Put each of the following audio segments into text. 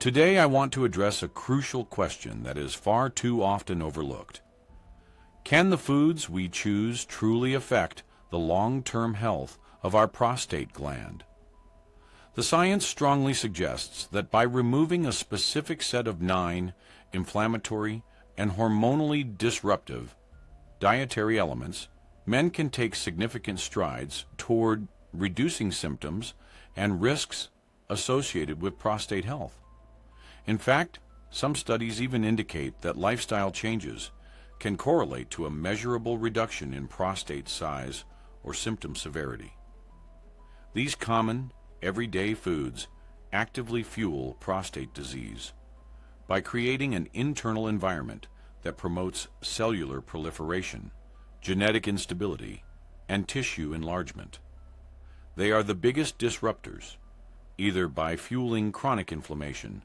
Today I want to address a crucial question that is far too often overlooked. Can the foods we choose truly affect the long-term health of our prostate gland? The science strongly suggests that by removing a specific set of 9 inflammatory and hormonally disruptive dietary elements, men can take significant strides toward reducing symptoms and risks associated with prostate health. In fact, some studies even indicate that lifestyle changes can correlate to a measurable reduction in prostate size or symptom severity. These common, everyday foods actively fuel prostate disease by creating an internal environment that promotes cellular proliferation, genetic instability, and tissue enlargement. They are the biggest disruptors, either by fueling chronic inflammation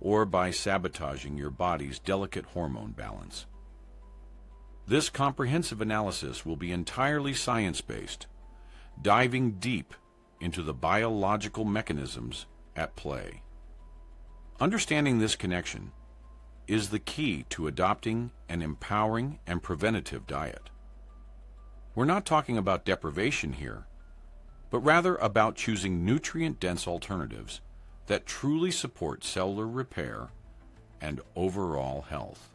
or by sabotaging your body's delicate hormone balance. This comprehensive analysis will be entirely science-based, diving deep into the biological mechanisms at play. Understanding this connection is the key to adopting an empowering and preventative diet. We're not talking about deprivation here, but rather about choosing nutrient-dense alternatives that truly support cellular repair and overall health.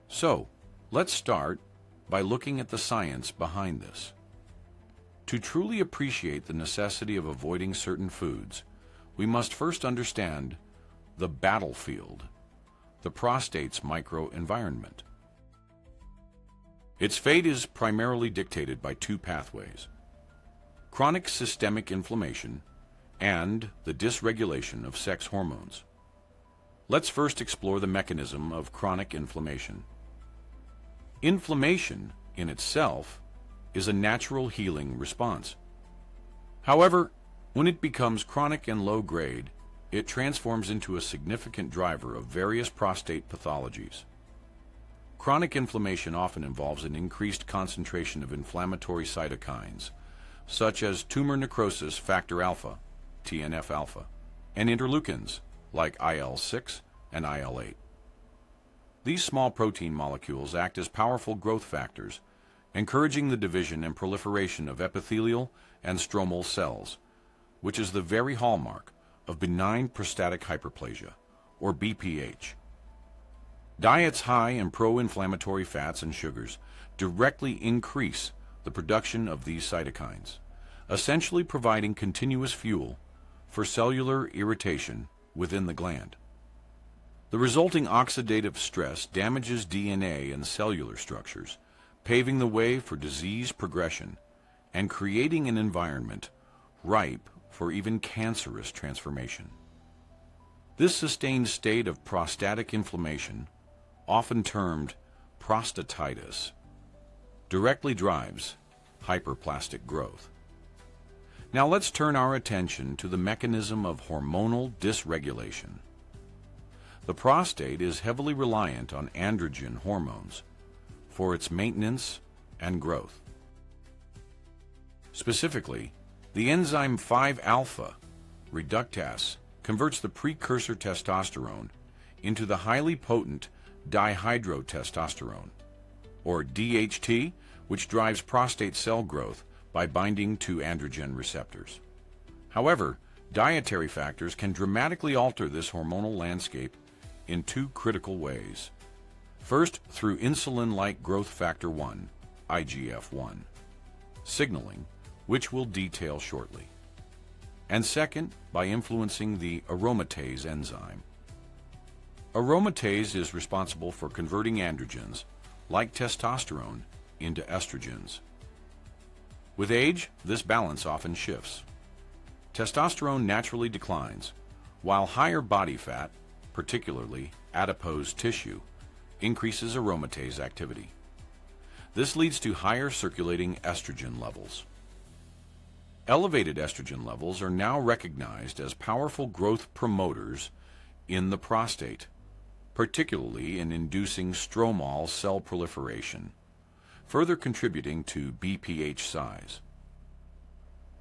So, let's start by looking at the science behind this. To truly appreciate the necessity of avoiding certain foods, we must first understand the battlefield, the prostate's microenvironment. Its fate is primarily dictated by 2 pathways: chronic systemic inflammation and the dysregulation of sex hormones. Let's first explore the mechanism of chronic inflammation. Inflammation in itself is a natural healing response. However, when it becomes chronic and low-grade, it transforms into a significant driver of various prostate pathologies. Chronic inflammation often involves an increased concentration of inflammatory cytokines, such as tumor necrosis factor alpha, TNF-alpha, and interleukins like IL-6 and IL-8. These small protein molecules act as powerful growth factors, encouraging the division and proliferation of epithelial and stromal cells, which is the very hallmark of benign prostatic hyperplasia, or BPH. Diets high in pro-inflammatory fats and sugars directly increase the production of these cytokines, essentially providing continuous fuel for cellular irritation within the gland. The resulting oxidative stress damages DNA and cellular structures, paving the way for disease progression and creating an environment ripe for even cancerous transformation. This sustained state of prostatic inflammation, often termed prostatitis, directly drives hyperplastic growth. Now let's turn our attention to the mechanism of hormonal dysregulation. The prostate is heavily reliant on androgen hormones for its maintenance and growth. Specifically, the enzyme 5-alpha reductase converts the precursor testosterone into the highly potent dihydrotestosterone, or DHT, which drives prostate cell growth by binding to androgen receptors. However, dietary factors can dramatically alter this hormonal landscape in 2 critical ways. First, through insulin-like growth factor 1, IGF-1, signaling, which we'll detail shortly. And second, by influencing the aromatase enzyme. Aromatase is responsible for converting androgens, like testosterone, into estrogens. With age, this balance often shifts. Testosterone naturally declines, while higher body fat, particularly adipose tissue, increases aromatase activity. This leads to higher circulating estrogen levels. Elevated estrogen levels are now recognized as powerful growth promoters in the prostate, particularly in inducing stromal cell proliferation, further contributing to BPH size.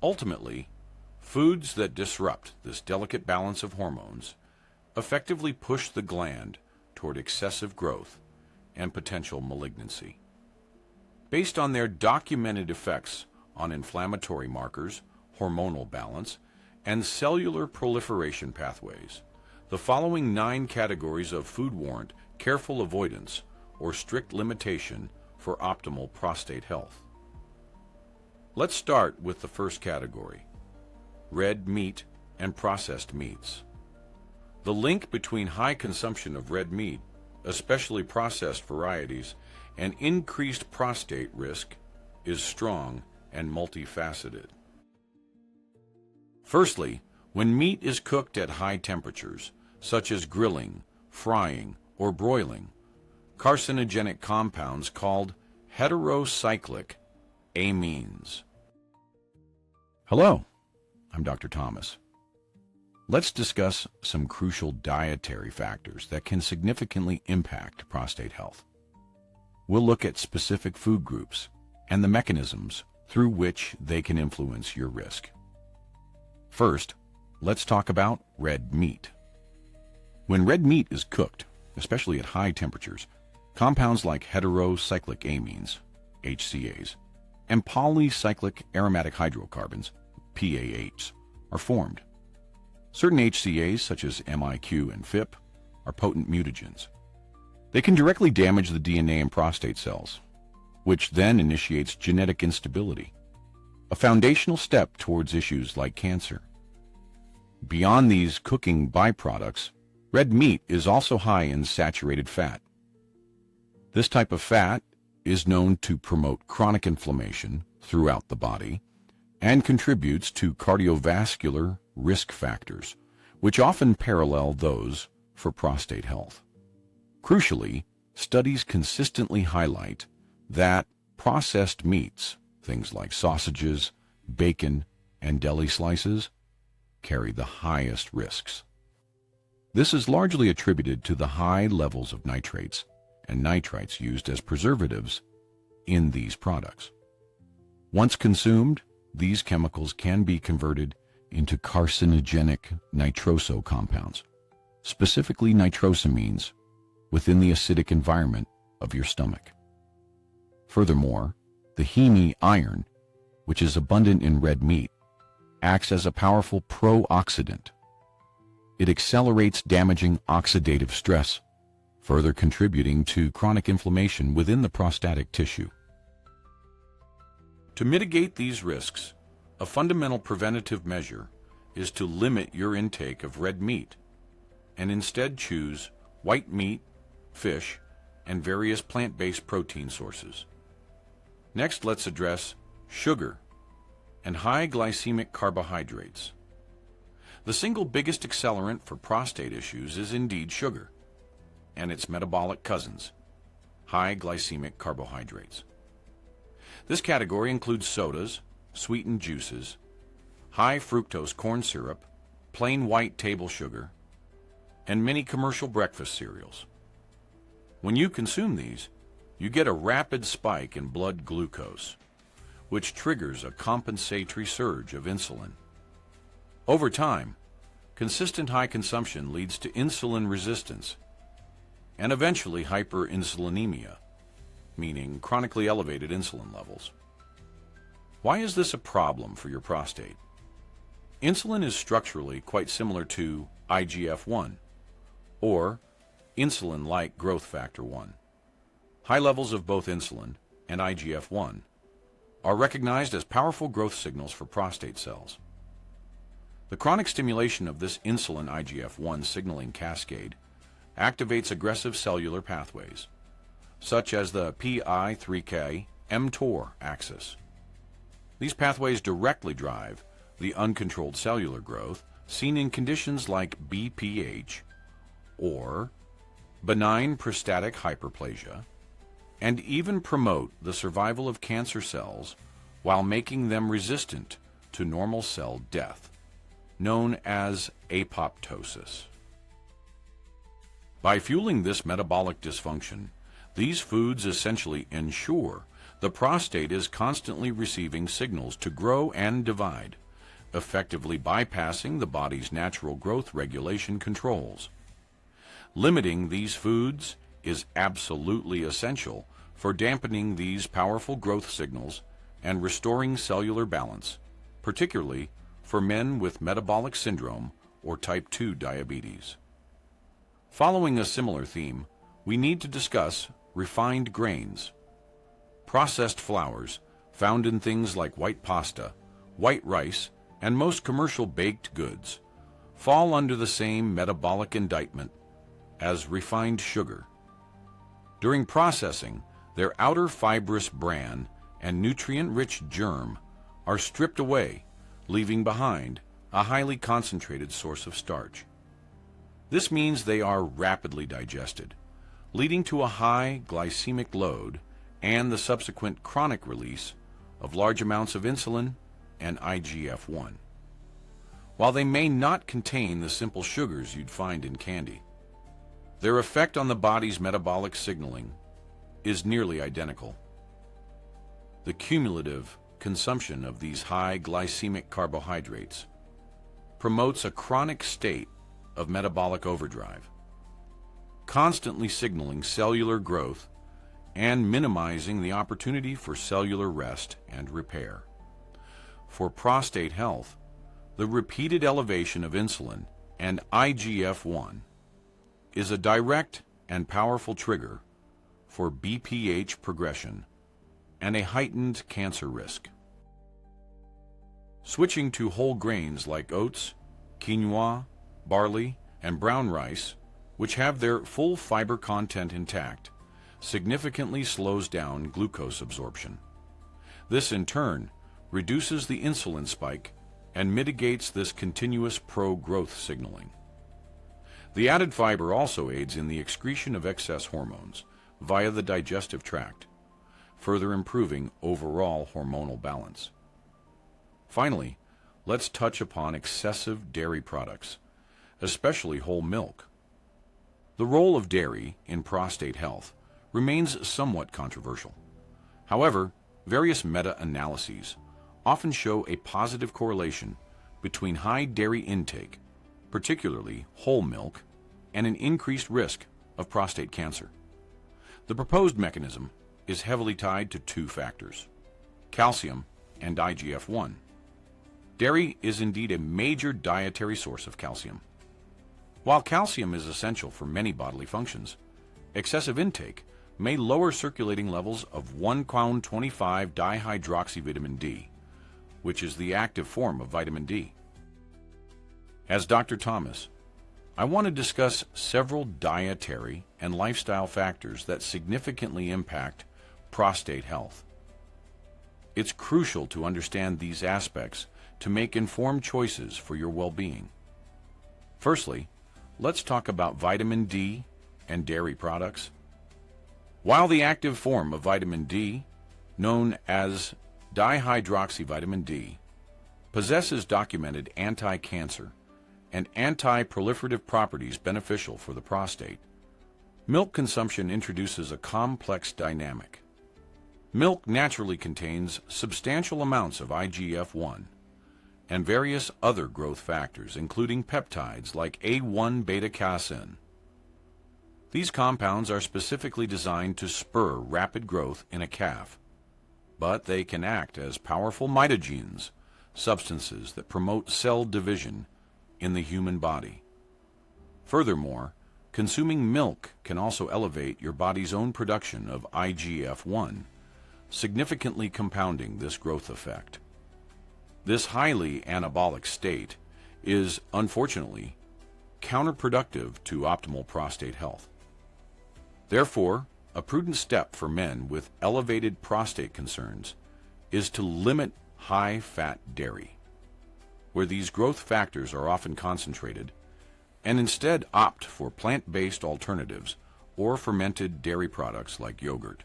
Ultimately, foods that disrupt this delicate balance of hormones effectively push the gland toward excessive growth and potential malignancy. Based on their documented effects on inflammatory markers, hormonal balance, and cellular proliferation pathways, the following 9 categories of food warrant careful avoidance or strict limitation for optimal prostate health. Let's start with the first category: red meat and processed meats. The link between high consumption of red meat, especially processed varieties, and increased prostate risk is strong and multifaceted. Firstly, when meat is cooked at high temperatures, such as grilling, frying, or broiling, carcinogenic compounds called heterocyclic amines. Hello, I'm Dr. Thomas. Let's discuss some crucial dietary factors that can significantly impact prostate health. We'll look at specific food groups and the mechanisms through which they can influence your risk. First, let's talk about red meat. When red meat is cooked, especially at high temperatures, compounds like heterocyclic amines, HCAs, and polycyclic aromatic hydrocarbons, PAHs, are formed. Certain HCAs, such as MIQ and PHIP, are potent mutagens. They can directly damage the DNA in prostate cells, which then initiates genetic instability, a foundational step towards issues like cancer. Beyond these cooking byproducts, red meat is also high in saturated fat. This type of fat is known to promote chronic inflammation throughout the body and contributes to cardiovascular risk factors, which often parallel those for prostate health. Crucially, studies consistently highlight that processed meats, things like sausages, bacon, and deli slices, carry the highest risks. This is largely attributed to the high levels of nitrates and nitrites used as preservatives in these products. Once consumed, these chemicals can be converted into carcinogenic nitroso compounds, specifically nitrosamines, within the acidic environment of your stomach. Furthermore, the heme iron, which is abundant in red meat, acts as a powerful pro-oxidant. It accelerates damaging oxidative stress, further contributing to chronic inflammation within the prostatic tissue. To mitigate these risks, a fundamental preventative measure is to limit your intake of red meat and instead choose white meat, fish, and various plant-based protein sources. Next, let's address sugar and high glycemic carbohydrates. The single biggest accelerant for prostate issues is indeed sugar and its metabolic cousins, high glycemic carbohydrates. This category includes sodas, sweetened juices, high fructose corn syrup, plain white table sugar, and many commercial breakfast cereals. When you consume these, you get a rapid spike in blood glucose, which triggers a compensatory surge of insulin. Over time, consistent high consumption leads to insulin resistance and eventually hyperinsulinemia, meaning chronically elevated insulin levels. Why is this a problem for your prostate? Insulin is structurally quite similar to IGF-1, or insulin-like growth factor 1. High levels of both insulin and IGF-1 are recognized as powerful growth signals for prostate cells. The chronic stimulation of this insulin IGF-1 signaling cascade activates aggressive cellular pathways, such as the PI3K-mTOR axis. These pathways directly drive the uncontrolled cellular growth seen in conditions like BPH or benign prostatic hyperplasia, and even promote the survival of cancer cells while making them resistant to normal cell death, known as apoptosis. By fueling this metabolic dysfunction, these foods essentially ensure the prostate is constantly receiving signals to grow and divide, effectively bypassing the body's natural growth regulation controls. Limiting these foods is absolutely essential for dampening these powerful growth signals and restoring cellular balance, particularly for men with metabolic syndrome or type 2 diabetes. Following a similar theme, we need to discuss refined grains. Processed flours, found in things like white pasta, white rice, and most commercial baked goods, fall under the same metabolic indictment as refined sugar. During processing, their outer fibrous bran and nutrient-rich germ are stripped away, leaving behind a highly concentrated source of starch. This means they are rapidly digested, leading to a high glycemic load and the subsequent chronic release of large amounts of insulin and IGF-1. While they may not contain the simple sugars you'd find in candy, their effect on the body's metabolic signaling is nearly identical. The cumulative consumption of these high glycemic carbohydrates promotes a chronic state of metabolic overdrive, constantly signaling cellular growth and minimizing the opportunity for cellular rest and repair. For prostate health, the repeated elevation of insulin and IGF-1 is a direct and powerful trigger for BPH progression and a heightened cancer risk. Switching to whole grains like oats, quinoa, barley, and brown rice, which have their full fiber content intact, significantly slows down glucose absorption. This, in turn, reduces the insulin spike and mitigates this continuous pro-growth signaling. The added fiber also aids in the excretion of excess hormones via the digestive tract, further improving overall hormonal balance. Finally, let's touch upon excessive dairy products, especially whole milk. The role of dairy in prostate health remains somewhat controversial. However, various meta-analyses often show a positive correlation between high dairy intake, particularly whole milk, and an increased risk of prostate cancer. The proposed mechanism is heavily tied to two factors: calcium and IGF-1. Dairy is indeed a major dietary source of calcium. While calcium is essential for many bodily functions, excessive intake may lower circulating levels of 1,25-dihydroxyvitamin D, which is the active form of vitamin D. As Dr. Thomas, I want to discuss several dietary and lifestyle factors that significantly impact prostate health. It's crucial to understand these aspects to make informed choices for your well-being. Firstly, let's talk about vitamin D and dairy products. While the active form of vitamin D, known as dihydroxyvitamin D, possesses documented anti-cancer and anti-proliferative properties beneficial for the prostate, milk consumption introduces a complex dynamic. Milk naturally contains substantial amounts of IGF-1 and various other growth factors, including peptides like A1 beta-casein. These compounds are specifically designed to spur rapid growth in a calf, but they can act as powerful mitogenes, substances that promote cell division in the human body. Furthermore, consuming milk can also elevate your body's own production of IGF-1, significantly compounding this growth effect. This highly anabolic state is, unfortunately, counterproductive to optimal prostate health. Therefore, a prudent step for men with elevated prostate concerns is to limit high-fat dairy, where these growth factors are often concentrated, and instead opt for plant-based alternatives or fermented dairy products like yogurt.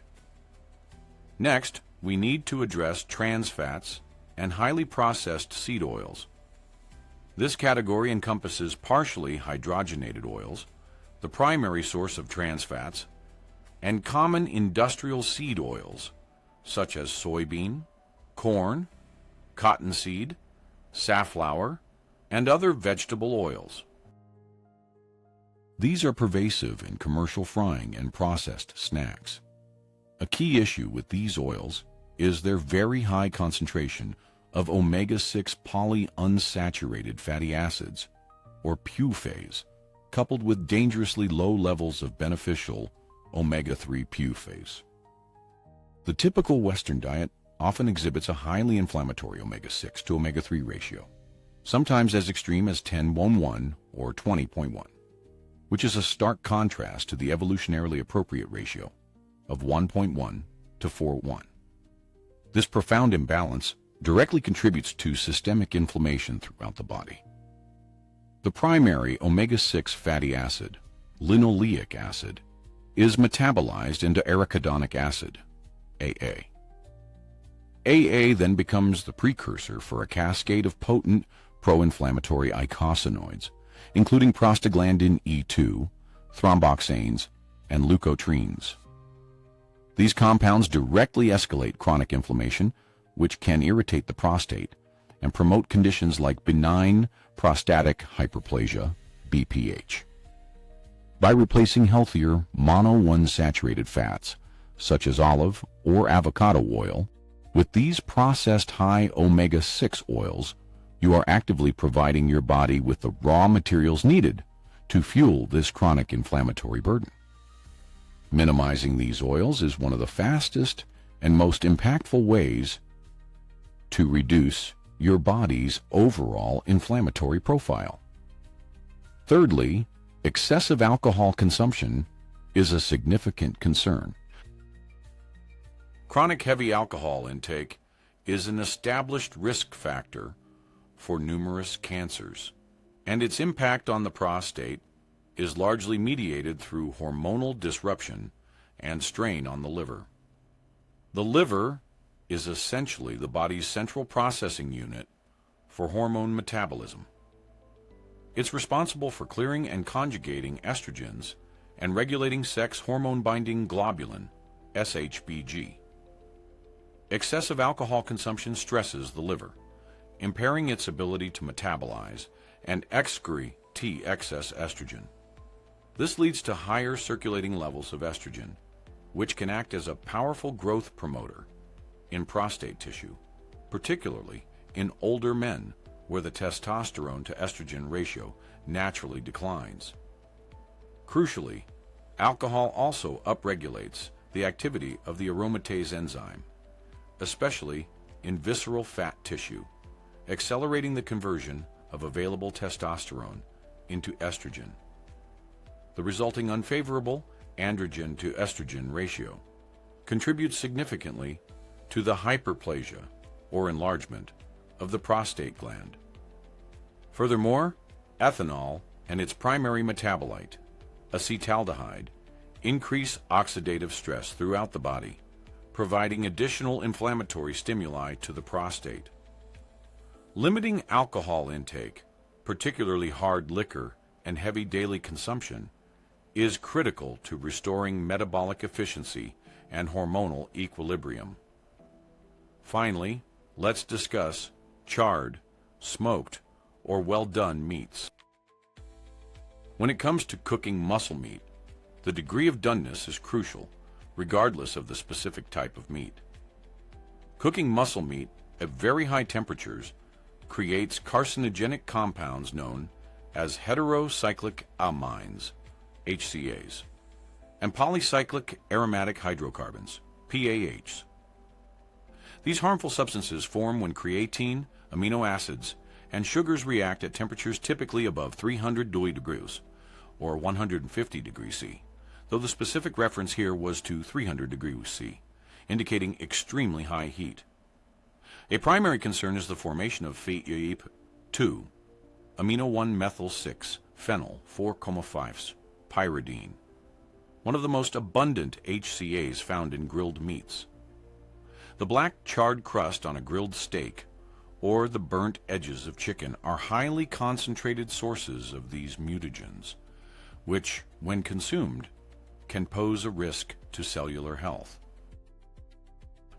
Next, we need to address trans fats and highly processed seed oils. This category encompasses partially hydrogenated oils, the primary source of trans fats, and common industrial seed oils such as soybean, corn, cottonseed, safflower, and other vegetable oils. These are pervasive in commercial frying and processed snacks. A key issue with these oils is their very high concentration of omega-6 polyunsaturated fatty acids, or PUFAs, coupled with dangerously low levels of beneficial omega-3 PUFAs. The typical Western diet often exhibits a highly inflammatory omega-6 to omega-3 ratio, sometimes as extreme as 10:1 or 20:1, which is a stark contrast to the evolutionarily appropriate ratio of 1.1 to 4:1. This profound imbalance directly contributes to systemic inflammation throughout the body. The primary omega-6 fatty acid, linoleic acid, is metabolized into arachidonic acid, AA. AA then becomes the precursor for a cascade of potent pro-inflammatory eicosanoids, including prostaglandin E2, thromboxanes, and leukotrienes. These compounds directly escalate chronic inflammation, which can irritate the prostate and promote conditions like benign prostatic hyperplasia, BPH. By replacing healthier mono-unsaturated fats, such as olive or avocado oil, with these processed high omega-6 oils, you are actively providing your body with the raw materials needed to fuel this chronic inflammatory burden. Minimizing these oils is one of the fastest and most impactful ways to reduce your body's overall inflammatory profile. Thirdly, excessive alcohol consumption is a significant concern. Chronic heavy alcohol intake is an established risk factor for numerous cancers, and its impact on the prostate is largely mediated through hormonal disruption and strain on the liver. The liver is essentially the body's central processing unit for hormone metabolism. It's responsible for clearing and conjugating estrogens and regulating sex hormone-binding globulin, SHBG. Excessive alcohol consumption stresses the liver, impairing its ability to metabolize and excrete excess estrogen. This leads to higher circulating levels of estrogen, which can act as a powerful growth promoter in prostate tissue, particularly in older men where the testosterone to estrogen ratio naturally declines. Crucially, alcohol also upregulates the activity of the aromatase enzyme, especially in visceral fat tissue, accelerating the conversion of available testosterone into estrogen. The resulting unfavorable androgen to estrogen ratio contributes significantly to the hyperplasia, or enlargement, of the prostate gland. Furthermore, ethanol and its primary metabolite, acetaldehyde, increase oxidative stress throughout the body, providing additional inflammatory stimuli to the prostate. Limiting alcohol intake, particularly hard liquor and heavy daily consumption, is critical to restoring metabolic efficiency and hormonal equilibrium. Finally, let's discuss charred, smoked, or well-done meats. When it comes to cooking muscle meat, the degree of doneness is crucial, regardless of the specific type of meat. Cooking muscle meat at very high temperatures creates carcinogenic compounds known as heterocyclic amines, HCAs, and polycyclic aromatic hydrocarbons, PAHs. These harmful substances form when creatine, amino acids, and sugars react at temperatures typically above 300 degrees, or 150 degrees C, though the specific reference here was to 300 degrees C, indicating extremely high heat. A primary concern is the formation of PAP2, amino 1-methyl-6, phenyl 4,5, pyridine, one of the most abundant HCAs found in grilled meats. The black charred crust on a grilled steak or the burnt edges of chicken are highly concentrated sources of these mutagens, which, when consumed, can pose a risk to cellular health.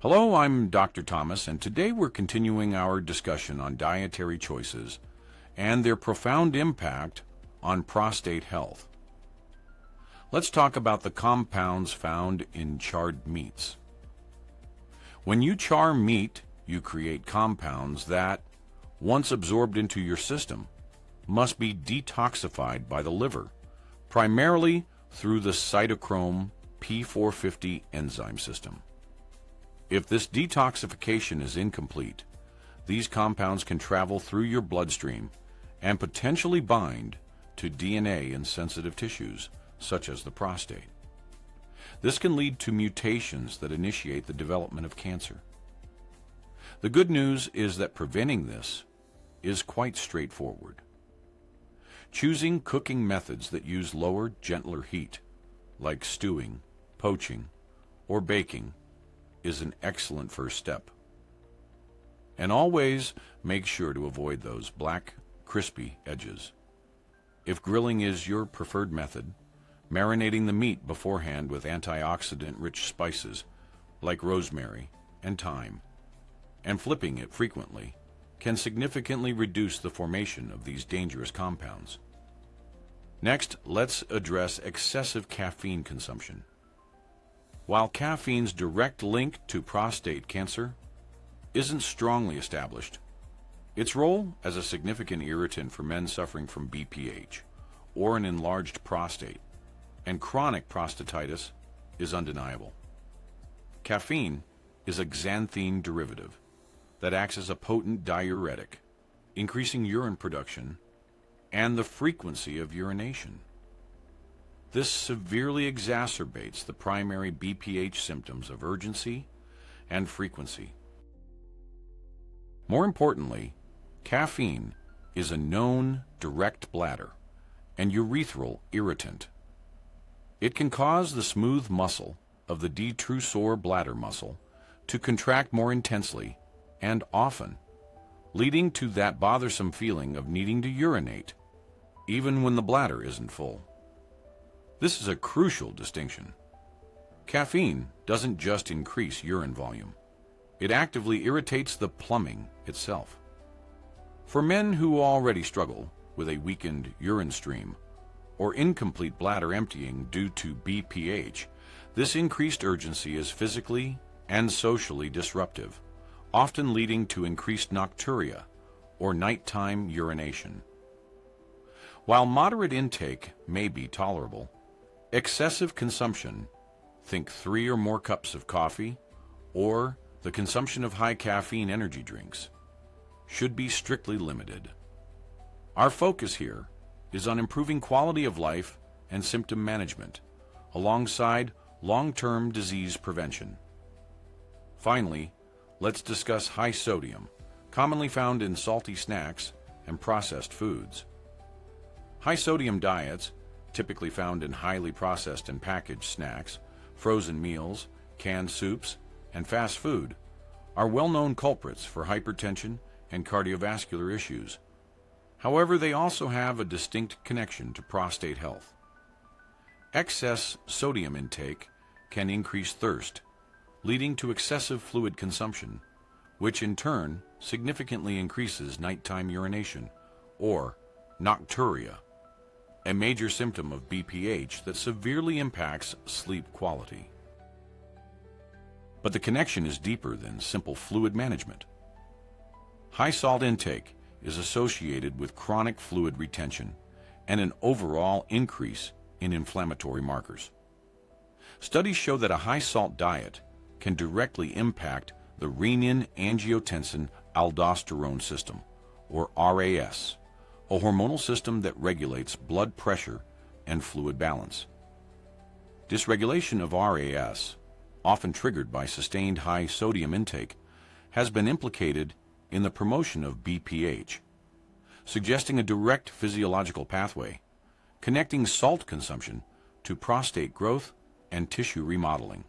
Hello, I'm Dr. Thomas, and today we're continuing our discussion on dietary choices and their profound impact on prostate health. Let's talk about the compounds found in charred meats. When you char meat, you create compounds that, once absorbed into your system, must be detoxified by the liver, primarily through the cytochrome P450 enzyme system. If this detoxification is incomplete, these compounds can travel through your bloodstream and potentially bind to DNA in sensitive tissues, such as the prostate. This can lead to mutations that initiate the development of cancer. The good news is that preventing this is quite straightforward. Choosing cooking methods that use lower, gentler heat, like stewing, poaching, or baking, is an excellent first step. And always make sure to avoid those black, crispy edges. If grilling is your preferred method, marinating the meat beforehand with antioxidant-rich spices like rosemary and thyme, and flipping it frequently, can significantly reduce the formation of these dangerous compounds. Next, let's address excessive caffeine consumption. While caffeine's direct link to prostate cancer isn't strongly established, its role as a significant irritant for men suffering from BPH or an enlarged prostate and chronic prostatitis is undeniable. Caffeine is a xanthine derivative that acts as a potent diuretic, increasing urine production and the frequency of urination. This severely exacerbates the primary BPH symptoms of urgency and frequency. More importantly, caffeine is a known direct bladder and urethral irritant. It can cause the smooth muscle of the detrusor bladder muscle to contract more intensely and often, leading to that bothersome feeling of needing to urinate, even when the bladder isn't full. This is a crucial distinction. Caffeine doesn't just increase urine volume. It actively irritates the plumbing itself. For men who already struggle with a weakened urine stream or incomplete bladder emptying due to BPH, this increased urgency is physically and socially disruptive, often leading to increased nocturia or nighttime urination. While moderate intake may be tolerable, excessive consumption, think 3 or more cups of coffee, or the consumption of high caffeine energy drinks, should be strictly limited. Our focus here is on improving quality of life and symptom management, alongside long-term disease prevention. Finally, let's discuss high sodium, commonly found in salty snacks and processed foods. High sodium diets, typically found in highly processed and packaged snacks, frozen meals, canned soups, and fast food, are well-known culprits for hypertension and cardiovascular issues. However, they also have a distinct connection to prostate health. Excess sodium intake can increase thirst, leading to excessive fluid consumption, which in turn significantly increases nighttime urination, or nocturia, a major symptom of BPH that severely impacts sleep quality. But the connection is deeper than simple fluid management. High salt intake is associated with chronic fluid retention and an overall increase in inflammatory markers. Studies show that a high salt diet can directly impact the renin-angiotensin-aldosterone system, or RAS, a hormonal system that regulates blood pressure and fluid balance. Dysregulation of RAS, often triggered by sustained high sodium intake, has been implicated in the promotion of BPH, suggesting a direct physiological pathway connecting salt consumption to prostate growth and tissue remodeling.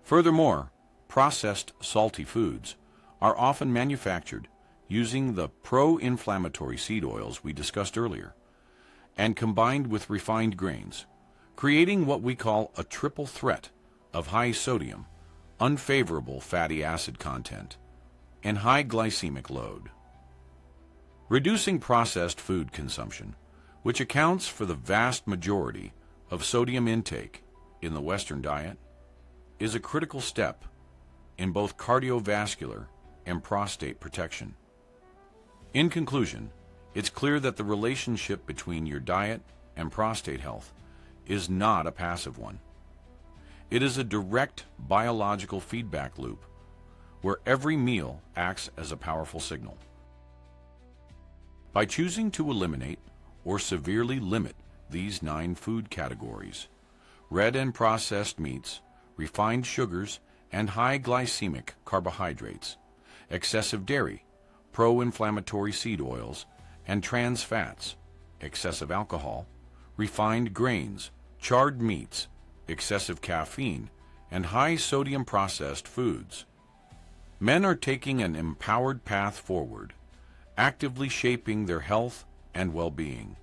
Furthermore, processed salty foods are often manufactured using the pro-inflammatory seed oils we discussed earlier and combined with refined grains, creating what we call a triple threat of high sodium, unfavorable fatty acid content, and high glycemic load. Reducing processed food consumption, which accounts for the vast majority of sodium intake in the Western diet is a critical step in both cardiovascular and prostate protection. In conclusion, it's clear that the relationship between your diet and prostate health is not a passive one. It is a direct biological feedback loop where every meal acts as a powerful signal. By choosing to eliminate or severely limit these 9 food categories, red and processed meats, refined sugars, and high glycemic carbohydrates, excessive dairy, pro-inflammatory seed oils, and trans fats, excessive alcohol, refined grains, charred meats, excessive caffeine, and high sodium processed foods, men are taking an empowered path forward, actively shaping their health and well-being.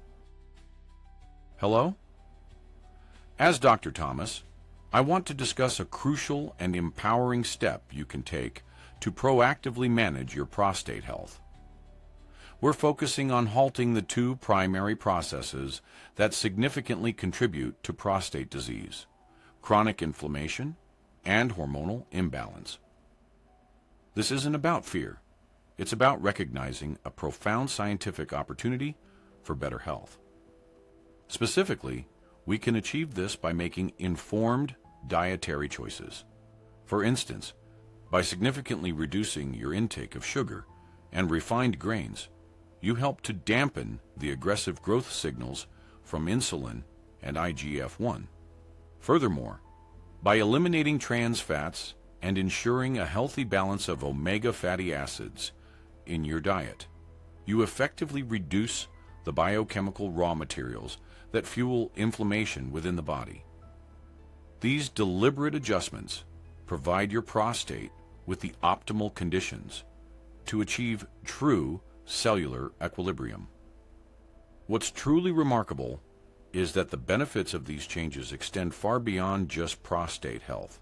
Hello? As Dr. Thomas, I want to discuss a crucial and empowering step you can take to proactively manage your prostate health. We're focusing on halting the 2 primary processes that significantly contribute to prostate disease: chronic inflammation and hormonal imbalance. This isn't about fear. It's about recognizing a profound scientific opportunity for better health. Specifically, we can achieve this by making informed dietary choices. For instance, by significantly reducing your intake of sugar and refined grains, you help to dampen the aggressive growth signals from insulin and IGF-1. Furthermore, by eliminating trans fats and ensuring a healthy balance of omega fatty acids in your diet, you effectively reduce the biochemical raw materials that fuel inflammation within the body. These deliberate adjustments provide your prostate with the optimal conditions to achieve true cellular equilibrium. What's truly remarkable is that the benefits of these changes extend far beyond just prostate health.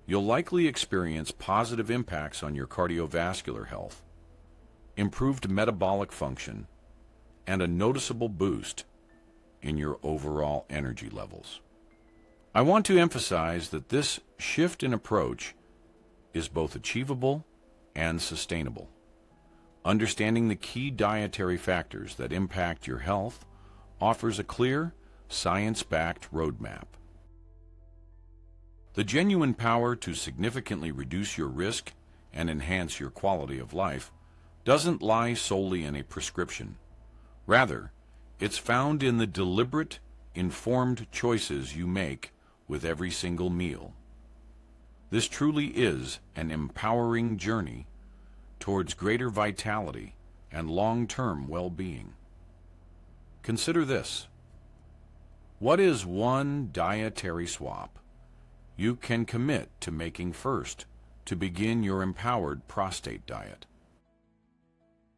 You'll likely experience positive impacts on your cardiovascular health, improved metabolic function, and a noticeable boost in your overall energy levels. I want to emphasize that this shift in approach is both achievable and sustainable. Understanding the key dietary factors that impact your health offers a clear, science-backed roadmap. The genuine power to significantly reduce your risk and enhance your quality of life doesn't lie solely in a prescription. Rather, it's found in the deliberate, informed choices you make with every single meal. This truly is an empowering journey towards greater vitality and long-term well-being. Consider this. What is one dietary swap you can commit to making first to begin your empowered prostate diet?